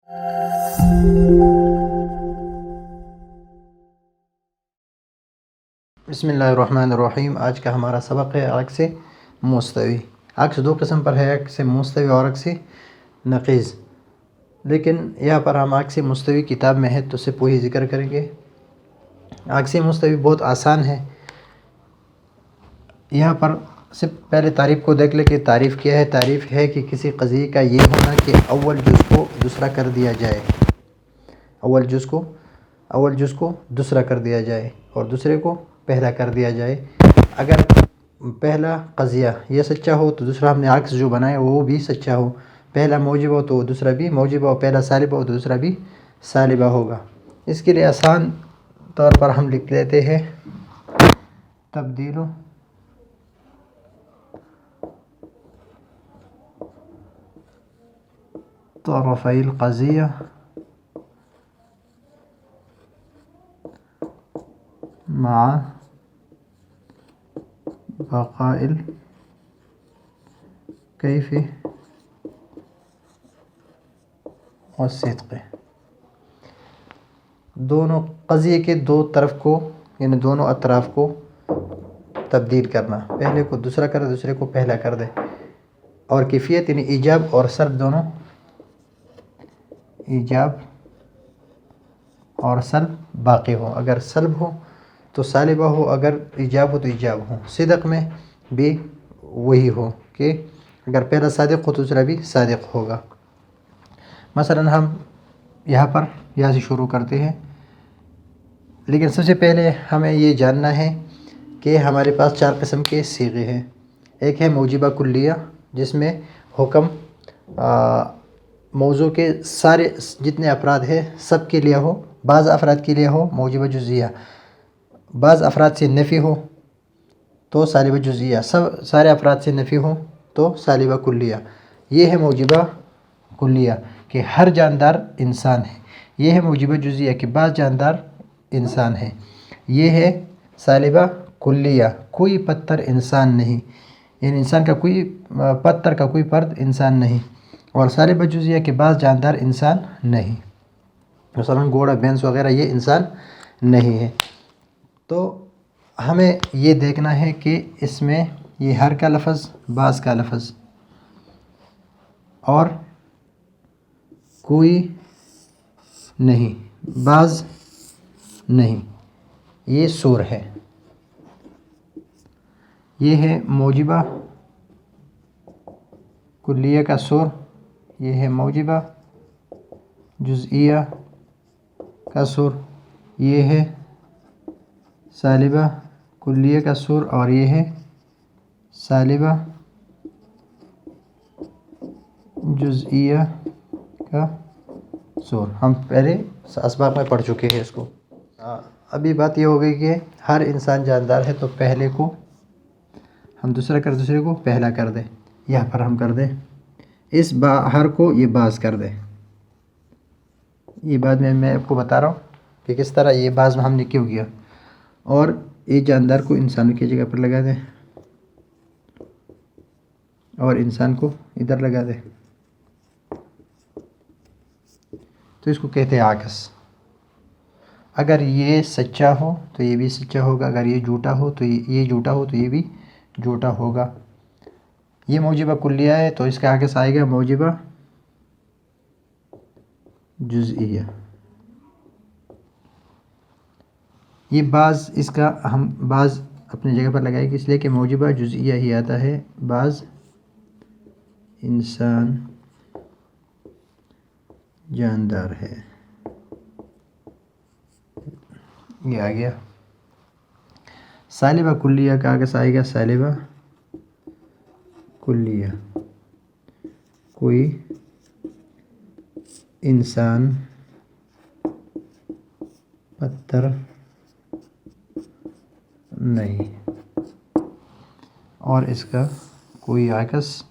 بسم اللہ الرحمن الرحیم۔ آج کا ہمارا سبق ہے عکس مستوی۔ عکس دو قسم پر ہے، عکس مستوی اور عکس نقیض، لیکن یہاں پر ہم عکس مستوی کتاب میں ہے تو اسے پوری ذکر کریں گے۔ عکس مستوی بہت آسان ہے۔ یہاں پر سے پہلے تعریف کو دیکھ لیں کہ تعریف کیا ہے۔ تعریف ہے کہ کسی قضیے کا یہ ہونا کہ اول جز کو دوسرا کر دیا جائے، اول جز کو دوسرا کر دیا جائے اور دوسرے کو پہلا کر دیا جائے۔ اگر پہلا قضیہ یہ سچا ہو تو دوسرا ہم نے عکس جو بنایا وہ بھی سچا ہو۔ پہلا موجب ہو تو دوسرا بھی موجب ہو، پہلا سالبہ ہو تو دوسرا بھی سالبہ ہوگا۔ اس کے لیے آسان طور پر ہم لکھ لیتے ہیں تبدیل طرفی القضیہ مع بقاء الکیف والصدق۔ دونوں قضیے کے دو طرف کو یعنی دونوں اطراف کو تبدیل کرنا، پہلے کو دوسرا کر دے، دوسرے کو پہلا کر دے، اور کیفیت یعنی ایجاب اور سلب دونوں، ایجاب اور سلب باقی ہو۔ اگر سلب ہو تو سالبہ ہو، اگر ایجاب ہو تو ایجاب ہو۔ صدق میں بھی وہی ہو کہ اگر پہلا صادق ہو تو دوسرا بھی صادق ہوگا۔ مثلا ہم یہاں سے شروع کرتے ہیں، لیکن سب سے پہلے ہمیں یہ جاننا ہے کہ ہمارے پاس چار قسم کے صیغے ہیں۔ ایک ہے موجبہ کلیہ، جس میں حکم موضوع کے سارے جتنے افراد ہیں سب کے لیے ہو، بعض افراد کے لیے ہو موجبہ جزیہ، بعض افراد سے نفی ہو تو سالبہ جزیہ، سارے افراد سے نفی ہو تو سالبہ کلیہ۔ یہ ہے موجبہ کلیہ کہ ہر جاندار انسان ہے۔ یہ ہے موجبہ جزیہ کہ بعض جاندار انسان ہے۔ یہ ہے سالبہ کلیہ کوئی پتر انسان نہیں، یعنی انسان کا کوئی پتر کا کوئی فرد انسان نہیں۔ اور سالبہ جزیہ کے بعض جاندار انسان نہیں، مثلا گھوڑا بھینس وغیرہ یہ انسان نہیں ہے۔ تو ہمیں یہ دیکھنا ہے کہ اس میں یہ ہر کا لفظ، بعض کا لفظ اور کوئی نہیں، بعض نہیں، یہ سور ہے۔ یہ ہے موجبہ کلیہ کا سور، یہ ہے موجبہ جزئیہ کا سور، یہ ہے سالبہ کلیہ کا سور، اور یہ ہے سالبہ جزئیہ کا سور۔ ہم پہلے اسباق میں پڑھ چکے ہیں اس کو۔ ابھی بات یہ ہو گئی کہ ہر انسان جاندار ہے تو پہلے کو ہم دوسرا کر دوسرے کو پہلا کر دیں، یہاں پر ہم کر دیں اس ہر کو یہ بعض کر دیں۔ یہ بات میں آپ کو بتا رہا ہوں کہ کس طرح یہ بعض ہم نے کیوں کیا، اور یہ جاندار کو انسان کی جگہ پر لگا دیں اور انسان کو ادھر لگا دیں، تو اس کو کہتے ہیں عکس۔ اگر یہ سچا ہو تو یہ بھی سچا ہوگا، اگر یہ جھوٹا ہو تو یہ جھوٹا ہو تو یہ بھی جھوٹا ہوگا۔ یہ موجبہ کلیہ ہے تو اس کا عکس آئے گا موجبہ جزئیہ۔ یہ بعض، اس کا ہم بعض اپنی جگہ پر لگائے گی اس لیے کہ موجبہ جزئیہ ہی آتا ہے، بعض انسان جاندار ہے، یہ آ گیا۔ سالبہ کلیہ کا عکس آئے گا سالبہ کلیہ، کوئی انسان پتھر نہیں، اور اس کا کوئی عکس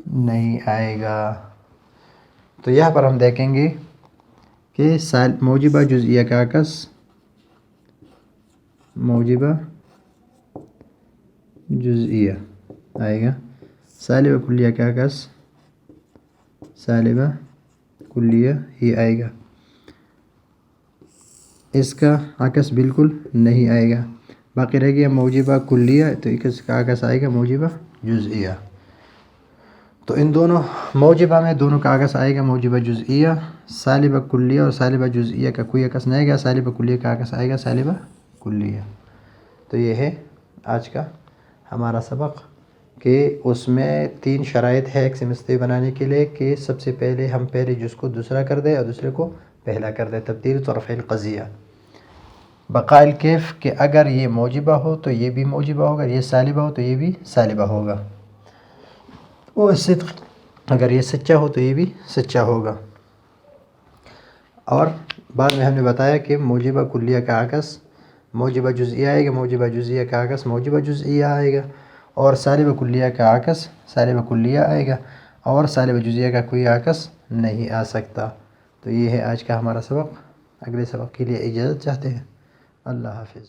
نہیں آئے گا۔ تو یہاں پر ہم دیکھیں گے کہ موجبہ جزئیہ کا عکس موجبہ جزئیہ آئے گا، سالبہ کلیہ کا عکس سالبہ کلیہ ہی آئے گا، اس کا عکس بالکل نہیں آئے گا۔ باقی رہ گیا موجبہ کلیہ، تو اس کا عکس آئے گا موجبہ جزئیہ۔ تو ان دونوں موجبہ میں دونوں کا عکس آئے گا موجبہ جزئیہ، سالبہ کلیہ اور سالبہ جزئیہ کا کوئی عکس نہیں آئے گا، سالبہ کلیہ کا عکس آئے گا سالبہ کلیہ۔ تو یہ ہے آج کا ہمارا سبق کہ اس میں 3 شرائط ہے ایک سے مستوی بنانے کے لیے کہ سب سے پہلے ہم پہلے جز کو دوسرا کر دیں اور دوسرے کو پہلا کر دیں، تبدیل طرف القضیہ۔ بقاء الکیف کہ اگر یہ موجبہ ہو تو یہ بھی موجبہ ہوگا، یہ سالبہ ہو تو یہ بھی سالبہ ہوگا، اور صدق اگر یہ سچا ہو تو یہ بھی سچا ہوگا۔ اور بعد میں ہم نے بتایا کہ موجبہ کلیہ کا عکس موجبہ جزئیہ آئے گا، موجبہ جزئیہ کا عکس موجبہ جزئیہ آئے گا، اور سالبہ کلیہ کا عکس سالبہ کلیہ آئے گا، اور سالبہ جزئیہ کا کوئی عکس نہیں آ سکتا۔ تو یہ ہے آج کا ہمارا سبق۔ اگلے سبق کے لیے اجازت چاہتے ہیں۔ اللہ حافظ۔